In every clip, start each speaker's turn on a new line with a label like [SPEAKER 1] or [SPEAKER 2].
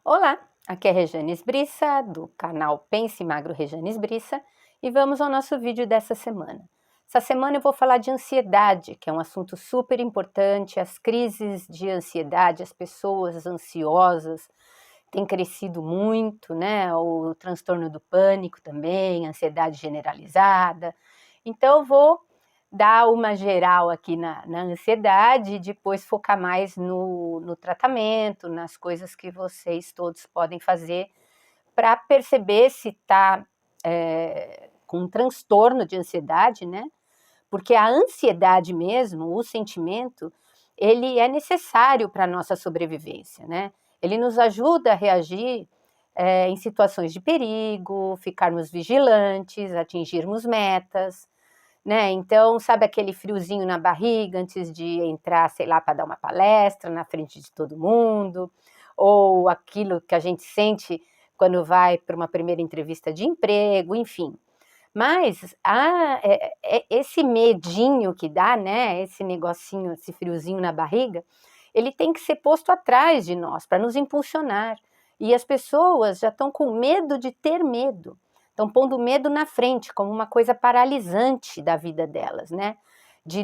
[SPEAKER 1] Olá, aqui é Rejane Esbriça, do canal Pense Magro Rejane Esbriça, e vamos ao nosso vídeo dessa semana. Essa semana eu vou falar de ansiedade, que é um assunto super importante. As crises de ansiedade, as pessoas ansiosas têm crescido muito, né? O transtorno do pânico também, ansiedade generalizada. Então eu vou dar uma geral aqui na ansiedade e depois focar mais no tratamento, nas coisas que vocês todos podem fazer para perceber se está com um transtorno de ansiedade, né? Porque a ansiedade mesmo, o sentimento, ele é necessário para a nossa sobrevivência, né? Ele nos ajuda a reagir em situações de perigo, ficarmos vigilantes, atingirmos metas, né? Então, sabe aquele friozinho na barriga antes de entrar, sei lá, para dar uma palestra na frente de todo mundo, ou aquilo que a gente sente quando vai para uma primeira entrevista de emprego, enfim. Mas esse medinho que dá, né? Esse negocinho, esse friozinho na barriga, ele tem que ser posto atrás de nós para nos impulsionar. E as pessoas já estão com medo de ter medo. Estão pondo medo na frente, como uma coisa paralisante da vida delas, né? De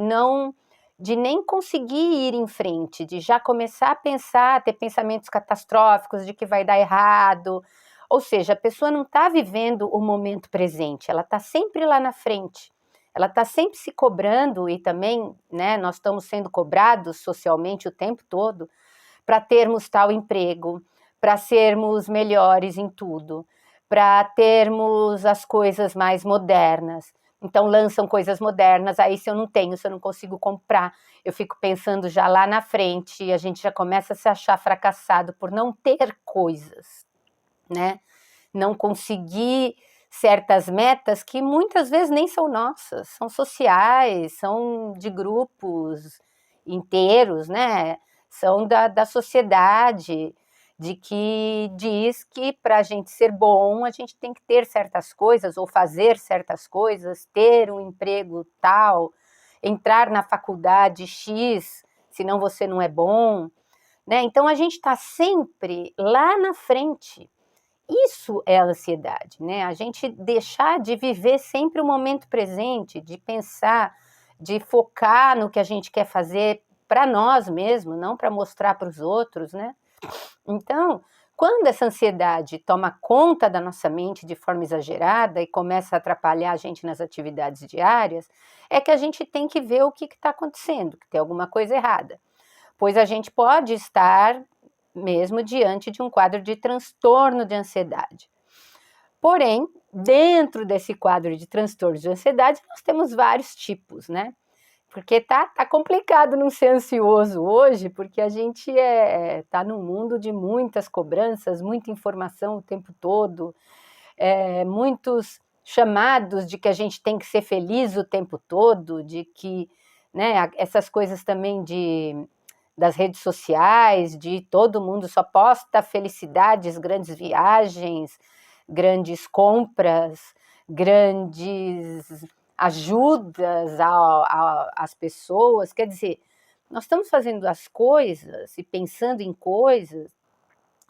[SPEAKER 1] nem conseguir ir em frente, de já começar a pensar, ter pensamentos catastróficos de que vai dar errado. Ou seja, a pessoa não está vivendo o momento presente, ela está sempre lá na frente. Ela está sempre se cobrando e também, né, nós estamos sendo cobrados socialmente o tempo todo para termos tal emprego, para sermos melhores em tudo, para termos as coisas mais modernas. Então lançam coisas modernas, aí se eu não tenho, se eu não consigo comprar, eu fico pensando já lá na frente e a gente já começa a se achar fracassado por não ter coisas, né? Não conseguir certas metas que muitas vezes nem são nossas, são sociais, são de grupos inteiros, né? São da sociedade, de que diz que para a gente ser bom, a gente tem que ter certas coisas, ou fazer certas coisas, ter um emprego tal, entrar na faculdade X, senão você não é bom, né? Então a gente está sempre lá na frente. Isso é a ansiedade, né? A gente deixar de viver sempre o momento presente, de pensar, de focar no que a gente quer fazer para nós mesmos, não para mostrar para os outros, né? Então, quando essa ansiedade toma conta da nossa mente de forma exagerada e começa a atrapalhar a gente nas atividades diárias, é que a gente tem que ver o que está acontecendo, que tem alguma coisa errada. Pois a gente pode estar mesmo diante de um quadro de transtorno de ansiedade. Porém, dentro desse quadro de transtorno de ansiedade, nós temos vários tipos, né? Porque tá complicado não ser ansioso hoje, porque a gente tá num mundo de muitas cobranças, muita informação o tempo todo, muitos chamados de que a gente tem que ser feliz o tempo todo, de que, né, essas coisas também das redes sociais, de todo mundo só posta felicidades, grandes viagens, grandes compras, grandes ajudas às pessoas. Quer dizer, nós estamos fazendo as coisas e pensando em coisas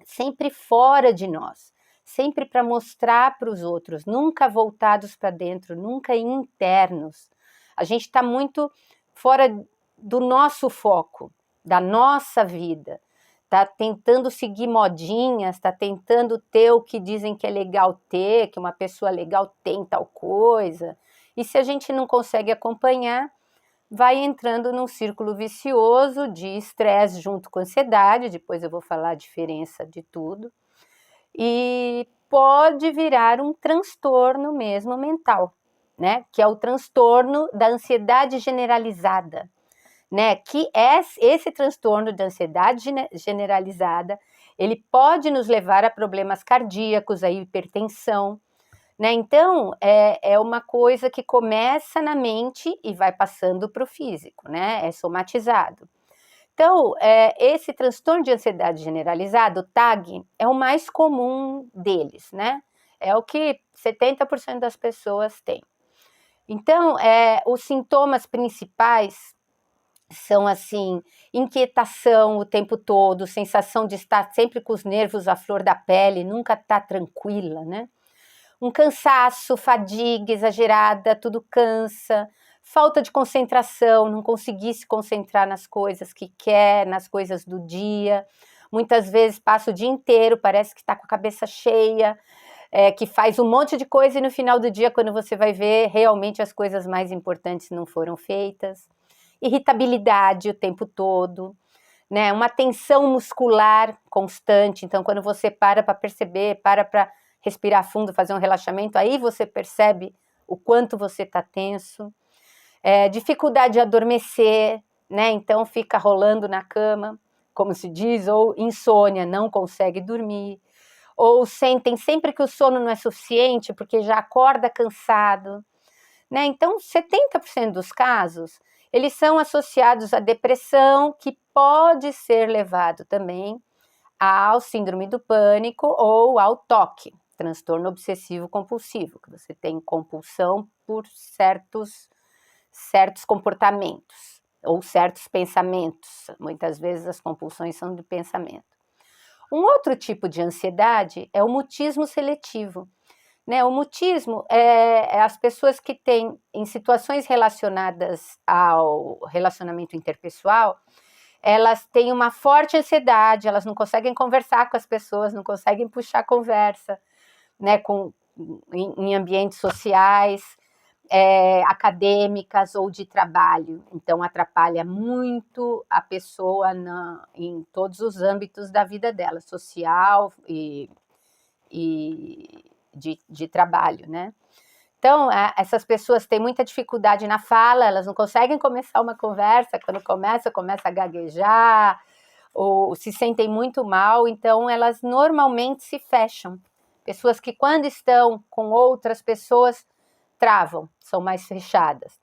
[SPEAKER 1] sempre fora de nós, sempre para mostrar para os outros, nunca voltados para dentro, nunca internos. A gente está muito fora do nosso foco, da nossa vida. Está tentando seguir modinhas, está tentando ter o que dizem que é legal ter, que uma pessoa legal tem tal coisa. E se a gente não consegue acompanhar, vai entrando num círculo vicioso de estresse junto com ansiedade, depois eu vou falar a diferença de tudo, e pode virar um transtorno mesmo mental, né? Que é o transtorno da ansiedade generalizada, né? Que esse transtorno de ansiedade generalizada, ele pode nos levar a problemas cardíacos, a hipertensão, né? Então, é uma coisa que começa na mente e vai passando para o físico, né? É somatizado. Então, esse transtorno de ansiedade generalizada, o TAG, é o mais comum deles, né? É o que 70% das pessoas têm. Então, os sintomas principais são assim, inquietação o tempo todo, sensação de estar sempre com os nervos à flor da pele, nunca tá tranquila, né? Um cansaço, fadiga exagerada, tudo cansa, falta de concentração, não conseguir se concentrar nas coisas que quer, nas coisas do dia. Muitas vezes passa o dia inteiro, parece que está com a cabeça cheia, que faz um monte de coisa e no final do dia, quando você vai ver, realmente as coisas mais importantes não foram feitas. Irritabilidade o tempo todo, né? Uma tensão muscular constante. Então, quando você para perceber, para respirar fundo, fazer um relaxamento, aí você percebe o quanto você está tenso. Dificuldade de adormecer, né? Então fica rolando na cama, como se diz, ou insônia, não consegue dormir, ou sentem sempre que o sono não é suficiente porque já acorda cansado, né? Então 70% dos casos, eles são associados à depressão, que pode ser levado também ao síndrome do pânico ou ao TOC, transtorno obsessivo compulsivo, que você tem compulsão por certos comportamentos ou certos pensamentos. Muitas vezes as compulsões são de pensamento. Um outro tipo de ansiedade é o mutismo seletivo, né? O mutismo é as pessoas que têm, em situações relacionadas ao relacionamento interpessoal, elas têm uma forte ansiedade, elas não conseguem conversar com as pessoas, não conseguem puxar conversa, né, em ambientes sociais, acadêmicas ou de trabalho. Então, atrapalha muito a pessoa em todos os âmbitos da vida dela, social e de trabalho, né? Então, essas pessoas têm muita dificuldade na fala, elas não conseguem começar uma conversa, quando começa a gaguejar, ou se sentem muito mal, então elas normalmente se fecham. Pessoas que quando estão com outras pessoas, travam, são mais fechadas,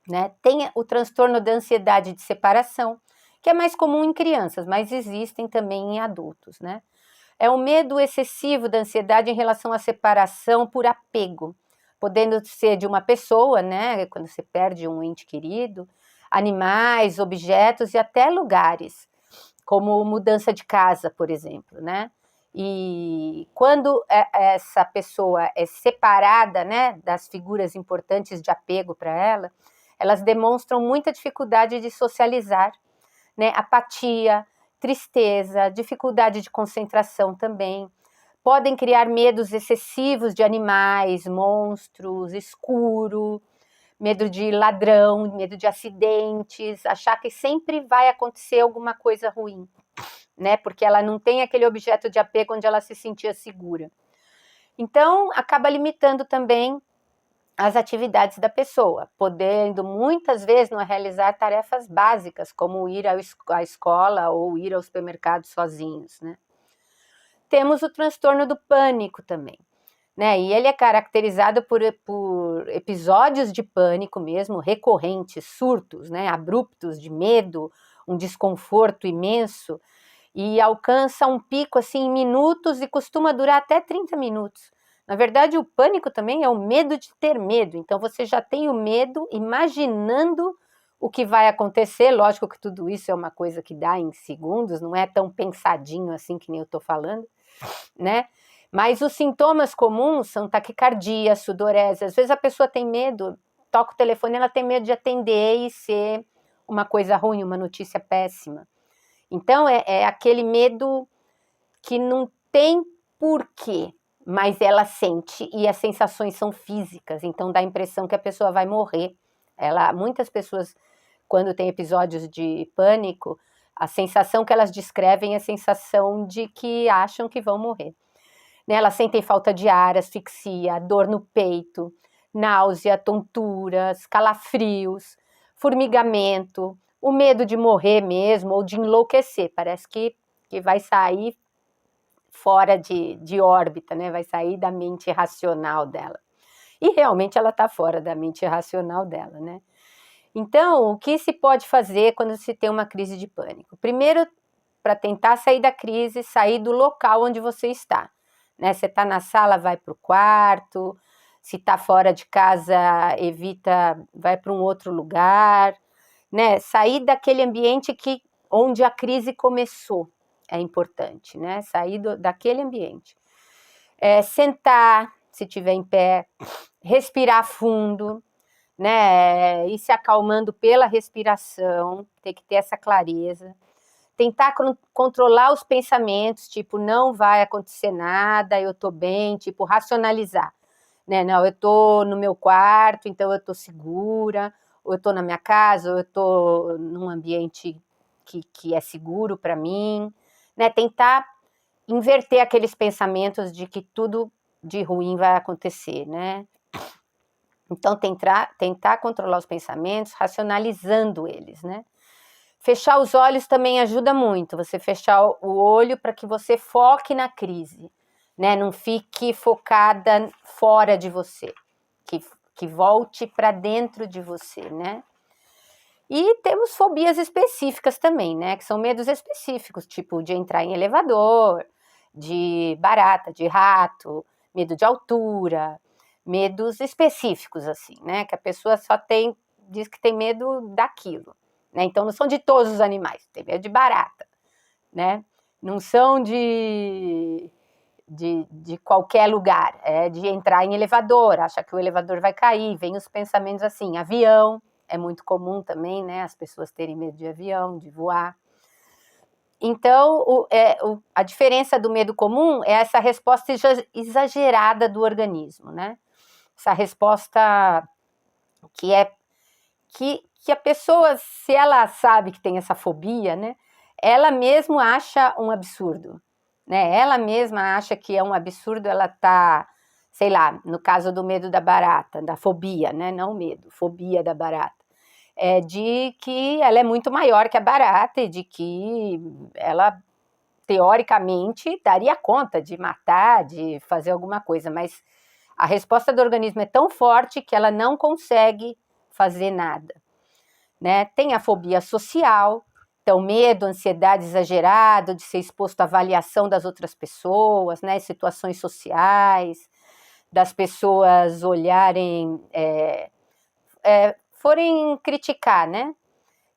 [SPEAKER 1] né? Tem o transtorno da ansiedade de separação, que é mais comum em crianças, mas existem também em adultos, né? É o medo excessivo da ansiedade em relação à separação por apego, podendo ser de uma pessoa, né, quando você perde um ente querido, animais, objetos e até lugares, como mudança de casa, por exemplo, né? E quando essa pessoa é separada, né, das figuras importantes de apego para ela, elas demonstram muita dificuldade de socializar, né? Apatia, tristeza, dificuldade de concentração também. Podem criar medos excessivos de animais, monstros, escuro, medo de ladrão, medo de acidentes, achar que sempre vai acontecer alguma coisa ruim, né? Porque ela não tem aquele objeto de apego onde ela se sentia segura. Então, acaba limitando também as atividades da pessoa, podendo muitas vezes não realizar tarefas básicas, como ir à escola ou ir ao supermercado sozinhos, né? Temos o transtorno do pânico também, né? E ele é caracterizado por episódios de pânico mesmo, recorrentes, surtos, né? Abruptos de medo, um desconforto imenso, e alcança um pico assim em minutos e costuma durar até 30 minutos. Na verdade, o pânico também é o medo de ter medo. Então, você já tem o medo imaginando o que vai acontecer. Lógico que tudo isso é uma coisa que dá em segundos, não é tão pensadinho assim que nem eu estou falando, né? Mas os sintomas comuns são taquicardia, sudorese. Às vezes a pessoa tem medo, toca o telefone, ela tem medo de atender e ser uma coisa ruim, uma notícia péssima. Então, é aquele medo que não tem porquê, mas ela sente e as sensações são físicas, então dá a impressão que a pessoa vai morrer. Muitas pessoas, quando tem episódios de pânico, a sensação que elas descrevem é a sensação de que acham que vão morrer, né? Elas sentem falta de ar, asfixia, dor no peito, náusea, tonturas, calafrios, formigamento, o medo de morrer mesmo ou de enlouquecer, parece que vai sair fora de órbita, né? Vai sair da mente racional dela. E realmente ela está fora da mente racional dela, né? Então, o que se pode fazer quando se tem uma crise de pânico? Primeiro, para tentar sair da crise, sair do local onde você está, né? Você está na sala, vai para o quarto. Se está fora de casa, evita, vai para um outro lugar. né? Sair daquele ambiente onde a crise começou é importante, né? Sair daquele ambiente. Sentar, se tiver em pé, respirar fundo, né? Ir se acalmando pela respiração, tem que ter essa clareza. Tentar controlar os pensamentos, tipo, não vai acontecer nada, eu tô bem, tipo, racionalizar, né? Não, eu tô no meu quarto, então eu tô segura, ou eu tô na minha casa, ou eu tô num ambiente que é seguro para mim, né? Tentar inverter aqueles pensamentos de que tudo de ruim vai acontecer, né? Então, tentar controlar os pensamentos, racionalizando eles, né? Fechar os olhos também ajuda muito, você fechar o olho para que você foque na crise, né? Não fique focada fora de você, que volte para dentro de você, né? E temos fobias específicas também, né? Que são medos específicos, tipo de entrar em elevador, de barata, de rato, medo de altura, medos específicos, assim, né? Que a pessoa diz que tem medo daquilo, né? Então não são de todos os animais, tem medo de barata, né? Não são de qualquer lugar, é de entrar em elevador, acha que o elevador vai cair, vem os pensamentos assim, avião, é muito comum também, né? As pessoas terem medo de avião, de voar. Então, a diferença do medo comum é essa resposta exagerada do organismo, né? Essa resposta que a pessoa, se ela sabe que tem essa fobia, né? Ela mesmo acha um absurdo, né? Ela mesma acha que é um absurdo, ela tá, sei lá, no caso do medo da barata, da fobia, né? Não medo, fobia da barata. De que ela é muito maior que a barata e de que ela, teoricamente, daria conta de matar, de fazer alguma coisa, mas a resposta do organismo é tão forte que ela não consegue fazer nada, né? Tem a fobia social, então medo, ansiedade exagerado de ser exposto à avaliação das outras pessoas, né? Situações sociais, das pessoas olharem, forem criticar, né?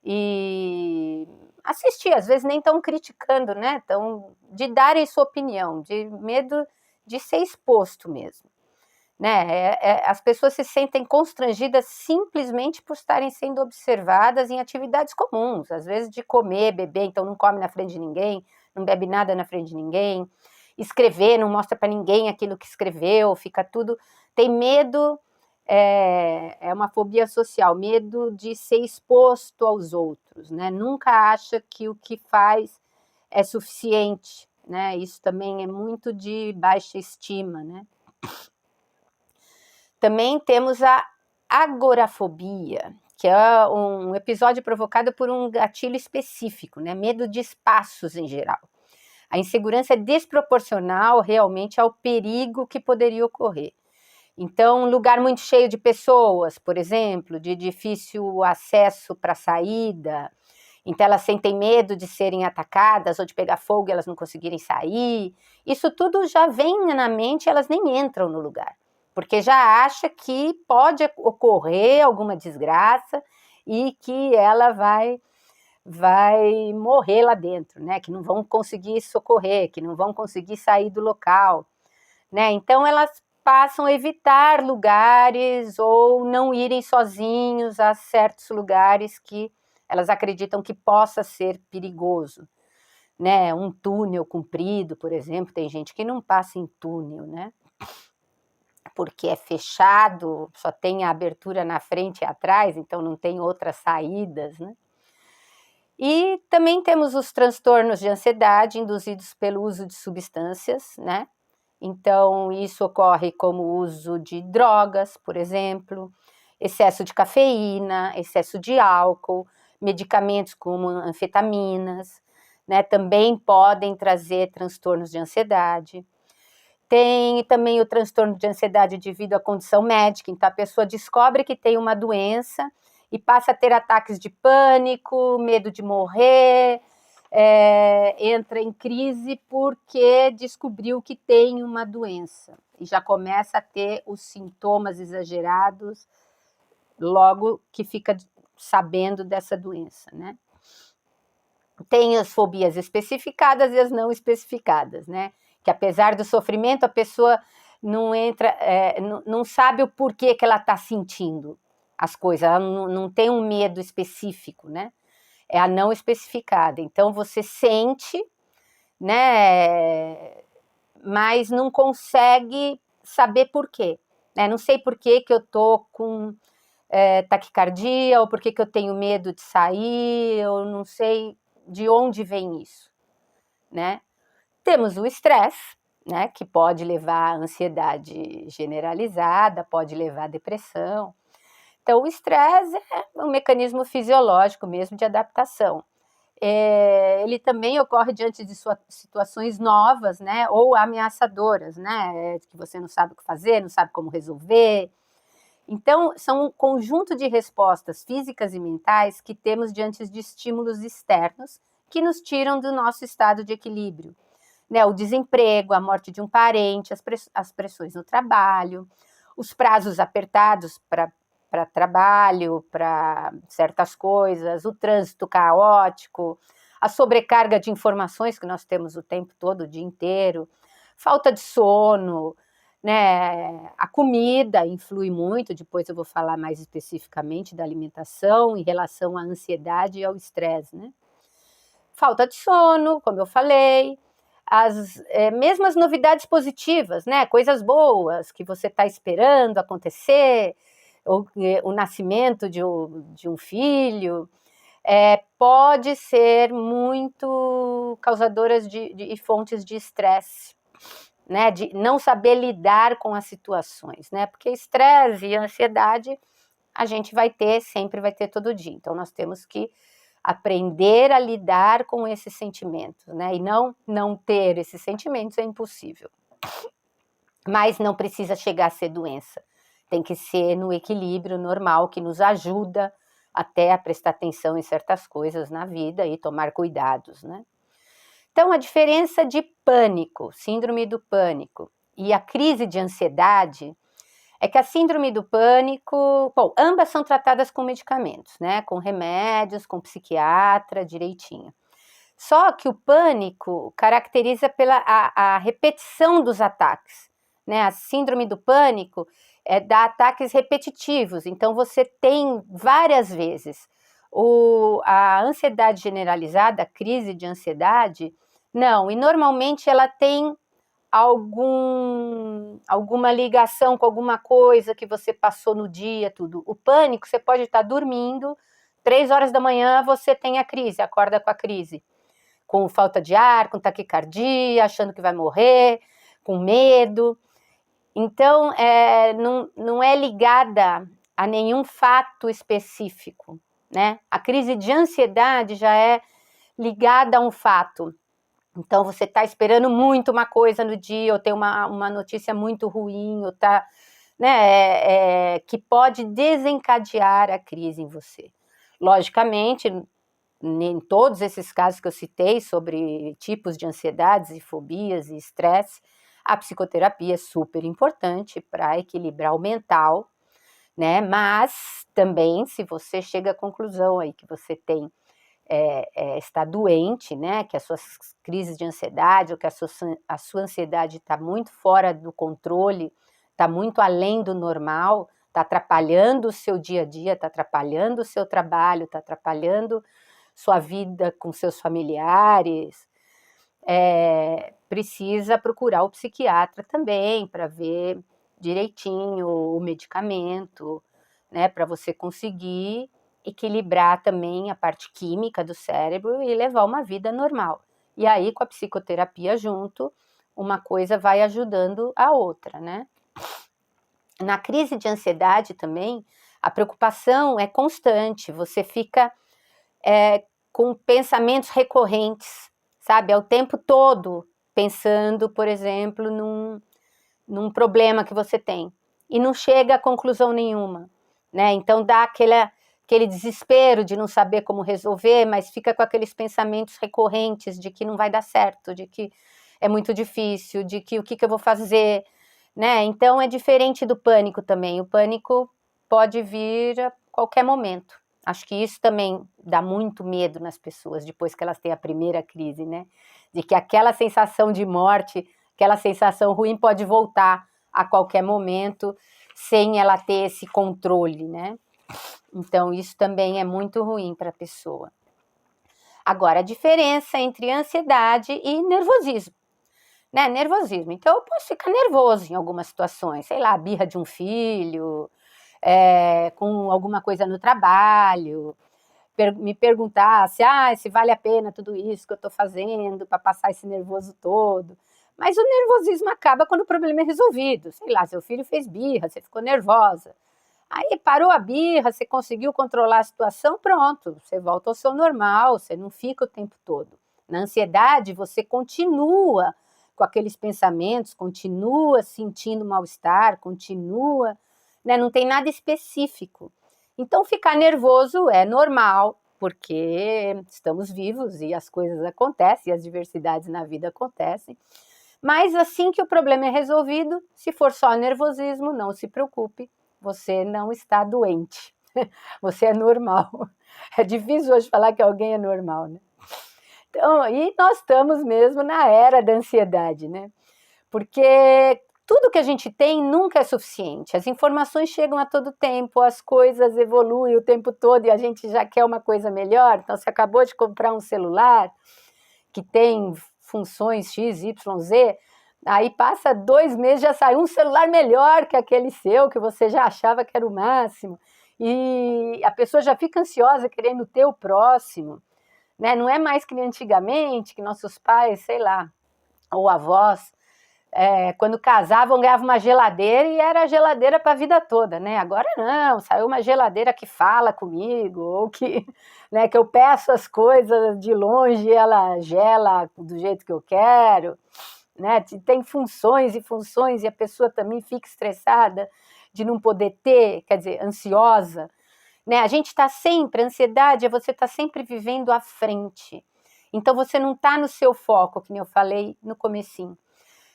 [SPEAKER 1] E assistir, às vezes nem estão criticando, né? Então, de darem sua opinião, de medo de ser exposto mesmo, né? As pessoas se sentem constrangidas simplesmente por estarem sendo observadas em atividades comuns, às vezes de comer, beber, então não come na frente de ninguém, não bebe nada na frente de ninguém, escrever, não mostra para ninguém aquilo que escreveu, fica tudo... Tem medo... É uma fobia social, medo de ser exposto aos outros, né? Nunca acha que o que faz é suficiente, né? Isso também é muito de baixa estima, né? Também temos a agorafobia, que é um episódio provocado por um gatilho específico, né? Medo de espaços em geral. A insegurança é desproporcional realmente ao perigo que poderia ocorrer. Então, um lugar muito cheio de pessoas, por exemplo, de difícil acesso para saída, então elas sentem medo de serem atacadas ou de pegar fogo e elas não conseguirem sair. Isso tudo já vem na mente, elas nem entram no lugar, porque já acha que pode ocorrer alguma desgraça e que ela vai morrer lá dentro, né? Que não vão conseguir socorrer, que não vão conseguir sair do local, né? Então elas passam a evitar lugares ou não irem sozinhos a certos lugares que elas acreditam que possa ser perigoso, né? Um túnel comprido, por exemplo, tem gente que não passa em túnel, né? Porque é fechado, só tem a abertura na frente e atrás, então não tem outras saídas, né? E também temos os transtornos de ansiedade induzidos pelo uso de substâncias, né? Então, isso ocorre como o uso de drogas, por exemplo, excesso de cafeína, excesso de álcool, medicamentos como anfetaminas, né? Também podem trazer transtornos de ansiedade. Tem também o transtorno de ansiedade devido à condição médica, então a pessoa descobre que tem uma doença e passa a ter ataques de pânico, medo de morrer, entra em crise porque descobriu que tem uma doença e já começa a ter os sintomas exagerados logo que fica sabendo dessa doença, né? Tem as fobias especificadas e as não especificadas, né? Que apesar do sofrimento, a pessoa não entra, não sabe o porquê que ela está sentindo as coisas, ela não tem um medo específico, né? É a não especificada. Então você sente, né? Mas não consegue saber por quê, né? Não sei por que eu tô com taquicardia, ou por que eu tenho medo de sair, eu não sei de onde vem isso, né? Temos o estresse, né, que pode levar à ansiedade generalizada, pode levar à depressão. Então, o estresse é um mecanismo fisiológico mesmo de adaptação. Ele também ocorre diante de situações novas, né, ou ameaçadoras, né, que você não sabe o que fazer, não sabe como resolver. Então, são um conjunto de respostas físicas e mentais que temos diante de estímulos externos que nos tiram do nosso estado de equilíbrio. Né, o desemprego, a morte de um parente, as pressões no trabalho, os prazos apertados para trabalho, para certas coisas, o trânsito caótico, a sobrecarga de informações que nós temos o tempo todo, o dia inteiro, falta de sono, né, a comida influi muito, depois eu vou falar mais especificamente da alimentação em relação à ansiedade e ao estresse, né? Falta de sono, como eu falei, mesmo as novidades positivas, né? Coisas boas que você está esperando acontecer, o nascimento de um filho, pode ser muito causadoras de fontes de estresse, né? De não saber lidar com as situações, né? Porque estresse e ansiedade a gente vai ter, sempre vai ter todo dia. Então, nós temos que aprender a lidar com esses sentimentos, né? E não ter esses sentimentos é impossível. Mas não precisa chegar a ser doença. Tem que ser no equilíbrio normal, que nos ajuda até a prestar atenção em certas coisas na vida e tomar cuidados, né? Então, a diferença de pânico, síndrome do pânico, e a crise de ansiedade é que a síndrome do pânico, bom, ambas são tratadas com medicamentos, né? Com remédios, com psiquiatra, direitinho. Só que o pânico caracteriza pela a repetição dos ataques, né? A síndrome do pânico dá ataques repetitivos, então você tem várias vezes. A ansiedade generalizada, a crise de ansiedade, não, e normalmente ela tem alguma ligação com alguma coisa que você passou no dia, tudo. O pânico, você pode estar dormindo, 3 horas da manhã você tem a crise, acorda com a crise. Com falta de ar, com taquicardia, achando que vai morrer, com medo. Então, não é ligada a nenhum fato específico, né? A crise de ansiedade já é ligada a um fato. Então, você está esperando muito uma coisa no dia, ou tem uma notícia muito ruim, ou tá, né, que pode desencadear a crise em você. Logicamente, em todos esses casos que eu citei sobre tipos de ansiedades e fobias e estresse, a psicoterapia é super importante para equilibrar o mental, né? Mas também, se você chega à conclusão aí que você tem está doente, né, que as suas crises de ansiedade ou que a sua ansiedade está muito fora do controle, está muito além do normal, está atrapalhando o seu dia a dia, está atrapalhando o seu trabalho, está atrapalhando sua vida com seus familiares, precisa procurar o psiquiatra também para ver direitinho o medicamento, né, para você conseguir equilibrar também a parte química do cérebro e levar uma vida normal. E aí, com a psicoterapia junto, uma coisa vai ajudando a outra, né? Na crise de ansiedade também, a preocupação é constante, você fica com pensamentos recorrentes, sabe? É o tempo todo pensando, por exemplo, num problema que você tem e não chega a conclusão nenhuma, né? Então dá aquele desespero de não saber como resolver, mas fica com aqueles pensamentos recorrentes de que não vai dar certo, de que é muito difícil, de que o que eu vou fazer, né? Então é diferente do pânico também. O pânico pode vir a qualquer momento, Acho que isso também dá muito medo nas pessoas, depois que elas têm a primeira crise, né? De que aquela sensação de morte, aquela sensação ruim pode voltar a qualquer momento, sem ela ter esse controle, né? Então, isso também é muito ruim para a pessoa. Agora, a diferença entre ansiedade e nervosismo, né? Nervosismo. Então, eu posso ficar nervoso em algumas situações, sei lá, a birra de um filho, com alguma coisa no trabalho, me perguntar se vale a pena tudo isso que eu estou fazendo para passar esse nervoso todo. Mas o nervosismo acaba quando o problema é resolvido. Sei lá, seu filho fez birra, você ficou nervosa. Aí parou a birra, você conseguiu controlar a situação, pronto, você volta ao seu normal, você não fica o tempo todo. Na ansiedade, você continua com aqueles pensamentos, continua sentindo mal-estar, continua, né, não tem nada específico. Então, ficar nervoso é normal, porque estamos vivos e as coisas acontecem, e as diversidades na vida acontecem. Mas assim que o problema é resolvido, se for só nervosismo, não se preocupe, você não está doente, você é normal. É difícil hoje falar que alguém é normal, né? Então, e nós estamos mesmo na era da ansiedade, né? Porque tudo que a gente tem nunca é suficiente. As informações chegam a todo tempo, as coisas evoluem o tempo todo e a gente já quer uma coisa melhor. Então, você acabou de comprar um celular que tem funções X, Y, Z, aí passa 2 meses, já sai um celular melhor que aquele seu, que você já achava que era o máximo. E a pessoa já fica ansiosa querendo ter o próximo, né? Não é mais que nem antigamente, que nossos pais, sei lá, ou avós, quando casavam, ganhavam uma geladeira e era a geladeira para a vida toda, né? Agora não, saiu uma geladeira que fala comigo, ou que, né, que eu peço as coisas de longe e ela gela do jeito que eu quero, né? Tem funções e funções e a pessoa também fica estressada de não poder ter, quer dizer, ansiosa, né? A gente está sempre, a ansiedade é você estar sempre vivendo à frente. Então você não está no seu foco, que nem eu falei no comecinho.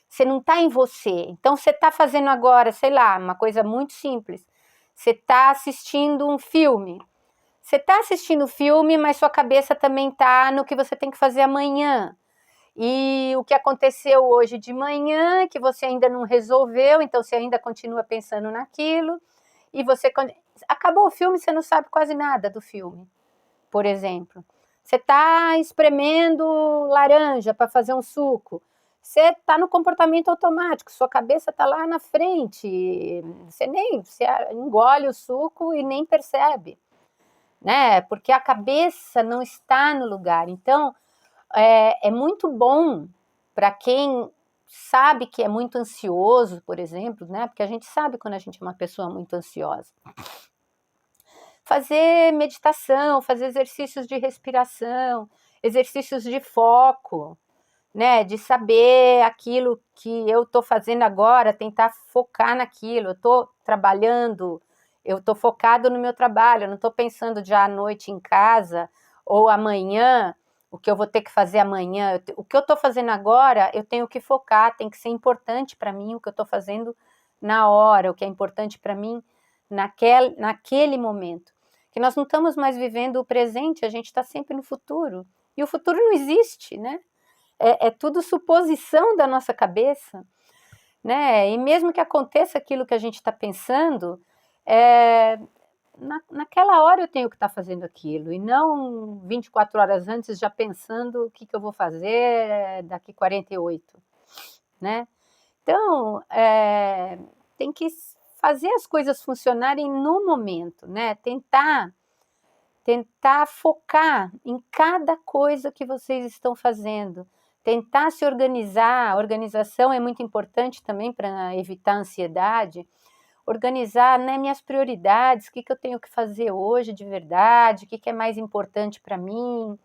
[SPEAKER 1] Você não está em você. Então, você está fazendo agora, sei lá, uma coisa muito simples. Você está assistindo um filme. Você está assistindo o filme, mas sua cabeça também está no que você tem que fazer amanhã. E o que aconteceu hoje de manhã, que você ainda não resolveu, então você ainda continua pensando naquilo. E você... Acabou o filme, você não sabe quase nada do filme, por exemplo. Você está espremendo laranja para fazer um suco. Você está no comportamento automático, sua cabeça está lá na frente, você engole o suco e nem percebe, né? Porque a cabeça não está no lugar. Então, é muito bom para quem sabe que é muito ansioso, por exemplo, né? Porque a gente sabe quando a gente é uma pessoa muito ansiosa. Fazer meditação, fazer exercícios de respiração, exercícios de foco, né, de saber aquilo que eu estou fazendo agora, tentar focar naquilo, eu estou trabalhando, eu estou focado no meu trabalho, eu não estou pensando já à noite em casa, ou amanhã, o que eu vou ter que fazer amanhã, o que eu estou fazendo agora, eu tenho que focar, tem que ser importante para mim o que eu estou fazendo na hora, o que é importante para mim naquele momento, que nós não estamos mais vivendo o presente, a gente está sempre no futuro, e o futuro não existe, né? É tudo suposição da nossa cabeça, né? E mesmo que aconteça aquilo que a gente está pensando, naquela hora eu tenho que estar fazendo aquilo, e não 24 horas antes já pensando o que eu vou fazer daqui 48, né? Então, tem que fazer as coisas funcionarem no momento, né? Tentar focar em cada coisa que vocês estão fazendo. Tentar se organizar, a organização é muito importante também para evitar a ansiedade. Organizar, né, minhas prioridades, o que eu tenho que fazer hoje de verdade, o que é mais importante para mim,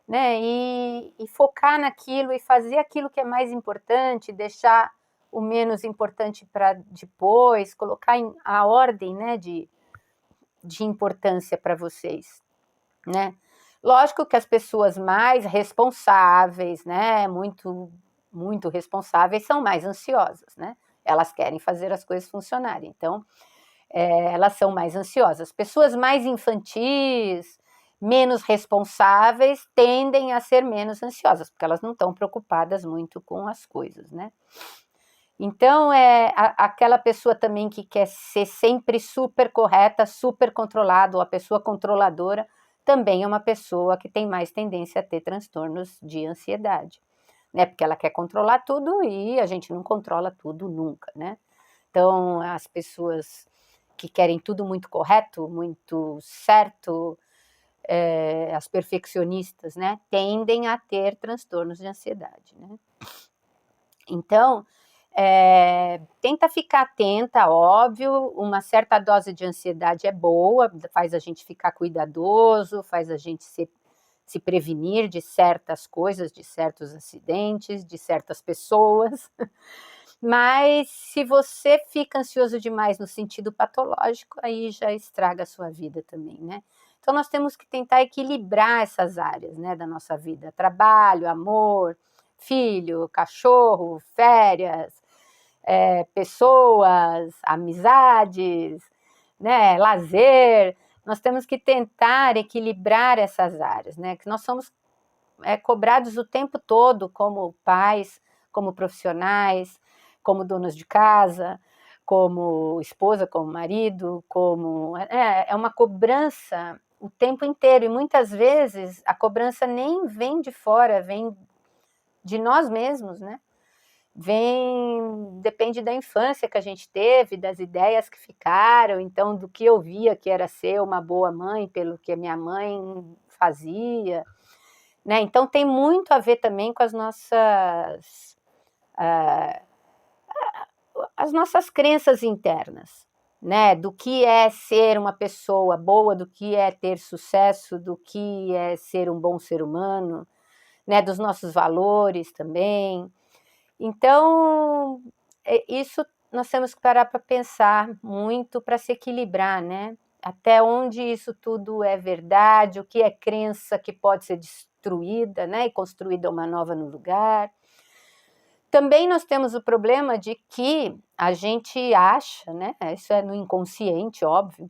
[SPEAKER 1] né? E focar naquilo e fazer aquilo que é mais importante, deixar o menos importante para depois, colocar a ordem, né, de importância para vocês, né? Lógico que as pessoas mais responsáveis, né, muito responsáveis, são mais ansiosas, né? Elas querem fazer as coisas funcionarem. Então, elas são mais ansiosas. Pessoas mais infantis, menos responsáveis, tendem a ser menos ansiosas, porque elas não estão preocupadas muito com as coisas, né? Então, aquela pessoa também que quer ser sempre super correta, super controlada, ou a pessoa controladora, também é uma pessoa que tem mais tendência a ter transtornos de ansiedade, né? Porque ela quer controlar tudo e a gente não controla tudo nunca, né? Então, as pessoas que querem tudo muito correto, muito certo, as perfeccionistas, né? Tendem a ter transtornos de ansiedade, né? Então, tenta ficar atenta, óbvio, uma certa dose de ansiedade é boa, faz a gente ficar cuidadoso, faz a gente se prevenir de certas coisas, de certos acidentes, de certas pessoas, mas se você fica ansioso demais no sentido patológico, aí já estraga a sua vida também, né? Então nós temos que tentar equilibrar essas áreas, né, da nossa vida, trabalho, amor, filho, cachorro, férias, pessoas, amizades, né, lazer. Nós temos que tentar equilibrar essas áreas, né, que nós somos cobrados o tempo todo como pais, como profissionais, como donos de casa, como esposa, como marido, como é uma cobrança o tempo inteiro, e muitas vezes a cobrança nem vem de fora, vem de nós mesmos, né? Depende da infância que a gente teve, das ideias que ficaram, então do que eu via que era ser uma boa mãe, pelo que a minha mãe fazia, né? Então tem muito a ver também com as nossas crenças internas, né? Do que é ser uma pessoa boa, do que é ter sucesso, do que é ser um bom ser humano, né? Dos nossos valores também. Então, isso nós temos que parar para pensar muito para se equilibrar, né? Até onde isso tudo é verdade, o que é crença que pode ser destruída, né? E construída uma nova no lugar. Também nós temos o problema de que a gente acha, né? Isso é no inconsciente, óbvio,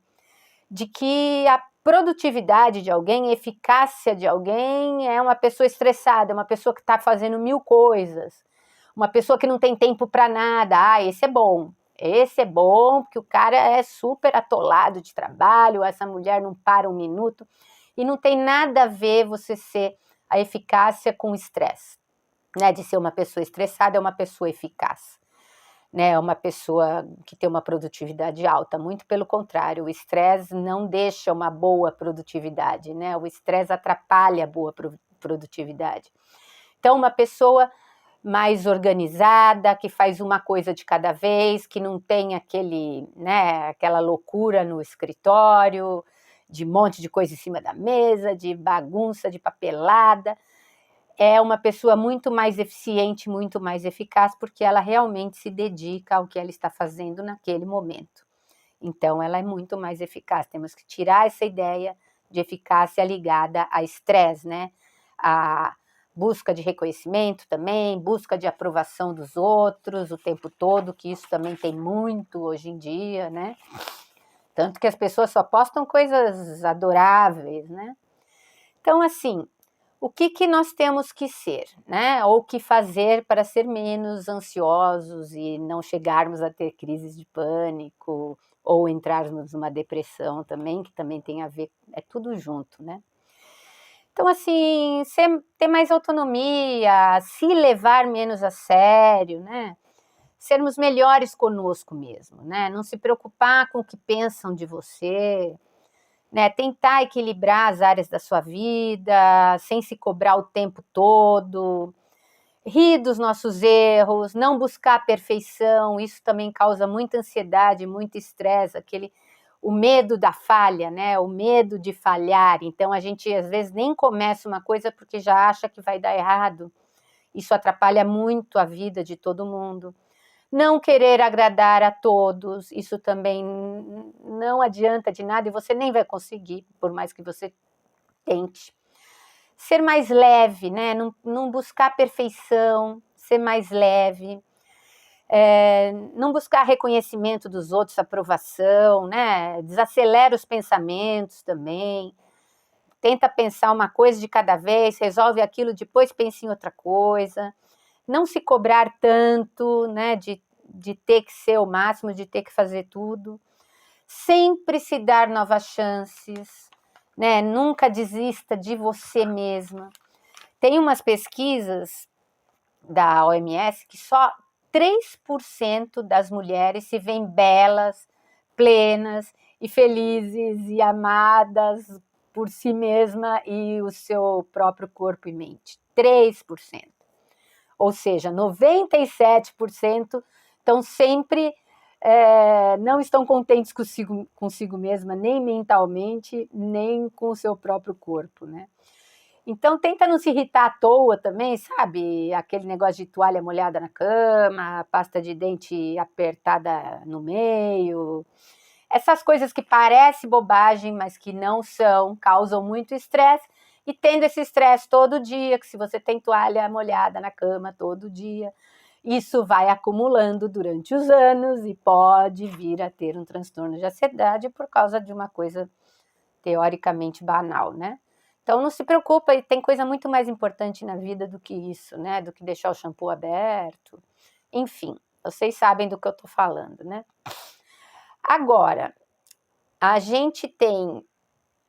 [SPEAKER 1] de que a produtividade de alguém, a eficácia de alguém é uma pessoa estressada, é uma pessoa que está fazendo 1000 coisas, uma pessoa que não tem tempo para nada. Ah, esse é bom porque o cara é super atolado de trabalho, essa mulher não para um minuto, e não tem nada a ver você ser a eficácia com o estresse, né? De ser uma pessoa estressada é uma pessoa eficaz, né? É uma pessoa que tem uma produtividade alta, muito pelo contrário, o estresse não deixa uma boa produtividade, né? O estresse atrapalha a boa produtividade. Então, uma pessoa mais organizada, que faz uma coisa de cada vez, que não tem aquela loucura no escritório, de um monte de coisa em cima da mesa, de bagunça, de papelada, é uma pessoa muito mais eficiente, muito mais eficaz, porque ela realmente se dedica ao que ela está fazendo naquele momento. Então, ela é muito mais eficaz. Temos que tirar essa ideia de eficácia ligada a estresse, né? A busca de reconhecimento também, busca de aprovação dos outros o tempo todo, que isso também tem muito hoje em dia, né? Tanto que as pessoas só postam coisas adoráveis, né? Então, assim, o que nós temos que ser, né? Ou que fazer para ser menos ansiosos e não chegarmos a ter crises de pânico ou entrarmos numa depressão também, que também tem a ver, é tudo junto, né? Então, assim, ter mais autonomia, se levar menos a sério, né? Sermos melhores conosco mesmo, né? Não se preocupar com o que pensam de você, né? Tentar equilibrar as áreas da sua vida, sem se cobrar o tempo todo, rir dos nossos erros, não buscar a perfeição, isso também causa muita ansiedade, muito estresse, o medo da falha, né? O medo de falhar. Então a gente às vezes nem começa uma coisa porque já acha que vai dar errado. Isso atrapalha muito a vida de todo mundo. Não querer agradar a todos, isso também não adianta de nada e você nem vai conseguir, por mais que você tente. Ser mais leve, né? Não buscar perfeição, ser mais leve. Não buscar reconhecimento dos outros, aprovação, né? Desacelera os pensamentos também. Tenta pensar uma coisa de cada vez, resolve aquilo, depois pensa em outra coisa. Não se cobrar tanto, né? De ter que ser o máximo, de ter que fazer tudo. Sempre se dar novas chances, né? Nunca desista de você mesma. Tem umas pesquisas da OMS que só 3% das mulheres se veem belas, plenas e felizes e amadas por si mesma e o seu próprio corpo e mente. 3%. Ou seja, 97% estão sempre, não estão contentes consigo mesma, nem mentalmente, nem com o seu próprio corpo, né? Então, tenta não se irritar à toa também, sabe? Aquele negócio de toalha molhada na cama, pasta de dente apertada no meio. Essas coisas que parecem bobagem, mas que não são, causam muito estresse. E tendo esse estresse todo dia, que se você tem toalha molhada na cama todo dia, isso vai acumulando durante os anos e pode vir a ter um transtorno de ansiedade por causa de uma coisa teoricamente banal, né? Então não se preocupa, e tem coisa muito mais importante na vida do que isso, né? Do que deixar o shampoo aberto. Enfim, vocês sabem do que eu tô falando, né? Agora, a gente tem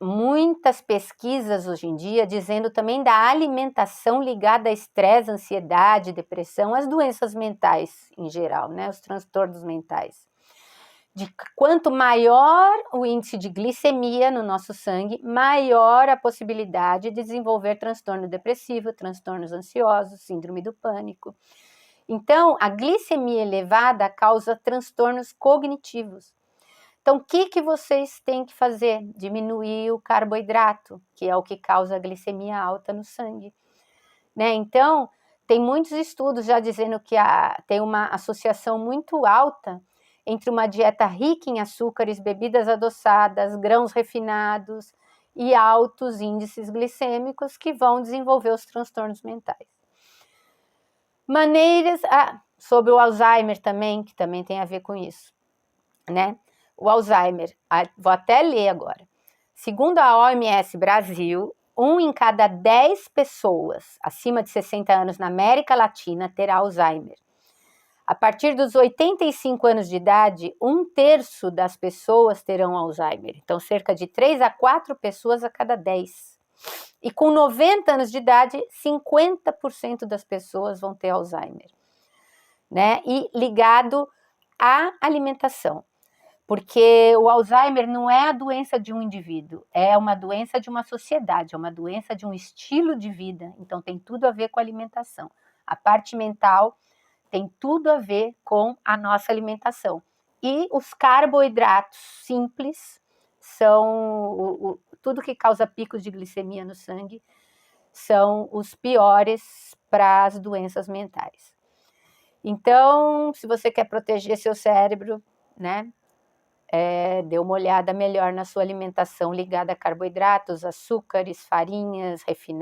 [SPEAKER 1] muitas pesquisas hoje em dia dizendo também da alimentação ligada a estresse, ansiedade, depressão, as doenças mentais em geral, né? Os transtornos mentais. De quanto maior o índice de glicemia no nosso sangue, maior a possibilidade de desenvolver transtorno depressivo, transtornos ansiosos, síndrome do pânico. Então, a glicemia elevada causa transtornos cognitivos. Então, o que vocês têm que fazer? Diminuir o carboidrato, que é o que causa a glicemia alta no sangue, né? Então, tem muitos estudos já dizendo que tem uma associação muito alta entre uma dieta rica em açúcares, bebidas adoçadas, grãos refinados e altos índices glicêmicos que vão desenvolver os transtornos mentais. Maneiras... sobre o Alzheimer também, que também tem a ver com isso, né? O Alzheimer, vou até ler agora. Segundo a OMS Brasil, 1 em cada 10 pessoas acima de 60 anos na América Latina terá Alzheimer. A partir dos 85 anos de idade, 1/3 das pessoas terão Alzheimer. Então, cerca de 3 a 4 pessoas a cada 10. E com 90 anos de idade, 50% das pessoas vão ter Alzheimer, né? E ligado à alimentação. Porque o Alzheimer não é a doença de um indivíduo, é uma doença de uma sociedade, é uma doença de um estilo de vida. Então, tem tudo a ver com a alimentação. A parte mental tem tudo a ver com a nossa alimentação. E os carboidratos simples são tudo que causa picos de glicemia no sangue, são os piores para as doenças mentais. Então, se você quer proteger seu cérebro, né? Dê uma olhada melhor na sua alimentação ligada a carboidratos, açúcares, farinhas, refinados.